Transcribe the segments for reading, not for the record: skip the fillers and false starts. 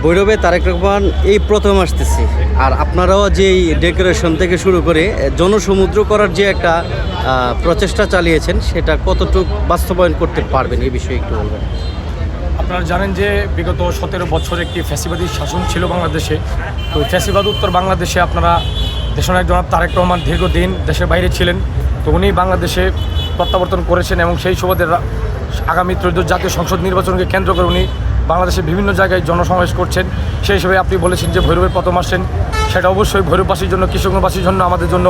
ভৈরবে তারেক রহমান এই প্রথম আসতেছে, আর আপনারাও যে ডেকোরেশন থেকে শুরু করে জনসমুদ্র করার যে একটা প্রচেষ্টা চালিয়েছেন, সেটা কতটুকু বাস্তবায়ন করতে পারবেন এই বিষয়ে একটু বলবেন। আপনারা জানেন যে বিগত 17 বছর একটি ফ্যাসিবাদী শাসন ছিল বাংলাদেশে। তো ফ্যাসিবাদ উত্তর বাংলাদেশে আপনারা দেশনায়ক জনাব তারেক রহমান দীর্ঘদিন দেশের বাইরে ছিলেন। তো উনি বাংলাদেশে প্রত্যাবর্তন করেছেন এবং সেই সুবাদে আগামী ত্রয়োদশ জাতীয় সংসদ নির্বাচনকে কেন্দ্র করে উনি বাংলাদেশের বিভিন্ন জায়গায় জনসমাবেশ করছেন। সেই হিসেবে আপনি বলেছেন যে ভৈরবের প্রথম আসছেন, সেটা অবশ্যই ভৈরববাসীর জন্য, কৃষকবাসীর জন্য, আমাদের জন্য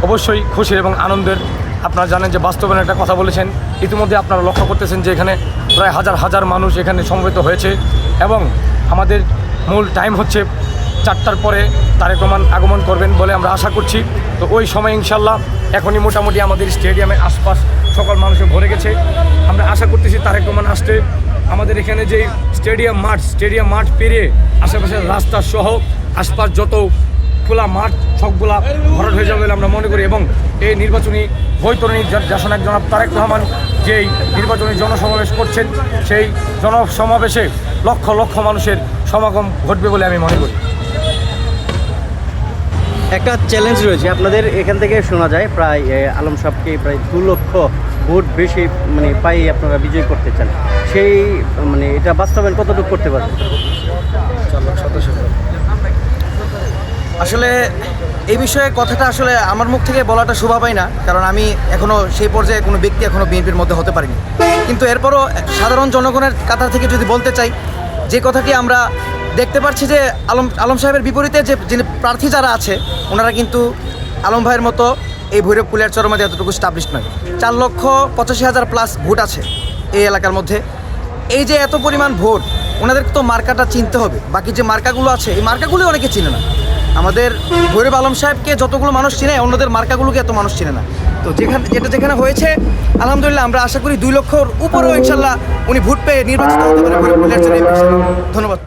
অবশ্যই খুশির এবং আনন্দের। আপনারা জানেন যে বাস্তবায়নের একটা কথা বলেছেন। ইতিমধ্যে আপনারা লক্ষ্য করতেছেন যে এখানে প্রায় হাজার হাজার মানুষ এখানে সমবেত হয়েছে এবং আমাদের মূল টাইম হচ্ছে 4টার পরে তারেক রহমান আগমন করবেন বলে আমরা আশা করছি। তো ওই সময় ইনশাল্লাহ এখনই মোটামুটি আমাদের স্টেডিয়ামের আশপাশ সকল মানুষে ভরে গেছে। আমরা আশা করতেছি তারেক রহমান আসতে আমাদের এখানে যে স্টেডিয়াম মাঠ পেরিয়ে আশেপাশের রাস্তা সহ আশপাশ যত খোলা মাঠ সবগুলা ভরাট হয়ে যাবে বলে আমরা মনে করি। এবং এই নির্বাচনী বৈতরণী দেশনায়ক জনাব তারেক রহমান যেই নির্বাচনী জনসমাবেশ করছেন, সেই জনসমাবেশে লক্ষ লক্ষ মানুষের সমাগম ঘটবে বলে আমি মনে করি। একটা চ্যালেঞ্জ রয়েছে আপনাদের এখান থেকে শোনা যায়, প্রায় আলম সাহেবকে প্রায় 2 লক্ষ ভোট বেশি পাই আপনারা বিজয়ী করতে চান। সেই এটা বাস্তবায়ন কতটুকু করতে পারবেন? আসলে এই বিষয়ে কথাটা আসলে আমার মুখ থেকে বলাটা শোভা পায় না, কারণ আমি এখনও সেই পর্যায়ে কোনো ব্যক্তি এখনও বিএনপির মধ্যে হতে পারিনি। কিন্তু এরপরও সাধারণ জনগণের কাতার থেকে যদি বলতে চাই, যে কথাটি আমরা দেখতে পাচ্ছি যে আলম সাহেবের বিপরীতে যিনি প্রার্থী যারা আছে, ওনারা কিন্তু আলম ভাইয়ের মতো এই ভৈরব কুলিয়ারচরের মধ্যে এতটুকু স্টাবলিশ নয়। 4,85,000 প্লাস ভোট আছে এই এলাকার মধ্যে। এই যে এত পরিমাণ ভোট, ওনাদেরকে তো মার্কাটা চিনতে হবে। বাকি যে মার্কাগুলো আছে, এই মার্কাগুলো অনেকে চিনে না। আমাদের ভৈরব আলম সাহেবকে যতগুলো মানুষ চিনে, অন্যদের মার্কাগুলোকে এত মানুষ চিনে না। তো যেখানে হয়েছে, আলহামদুলিল্লাহ আমরা আশা করি 2 লক্ষর উপরেও ইনশাল্লাহ উনি ভোট পেয়ে নির্বাচিত হতে পারে ভৈরব কুলিয়ারচর। ধন্যবাদ।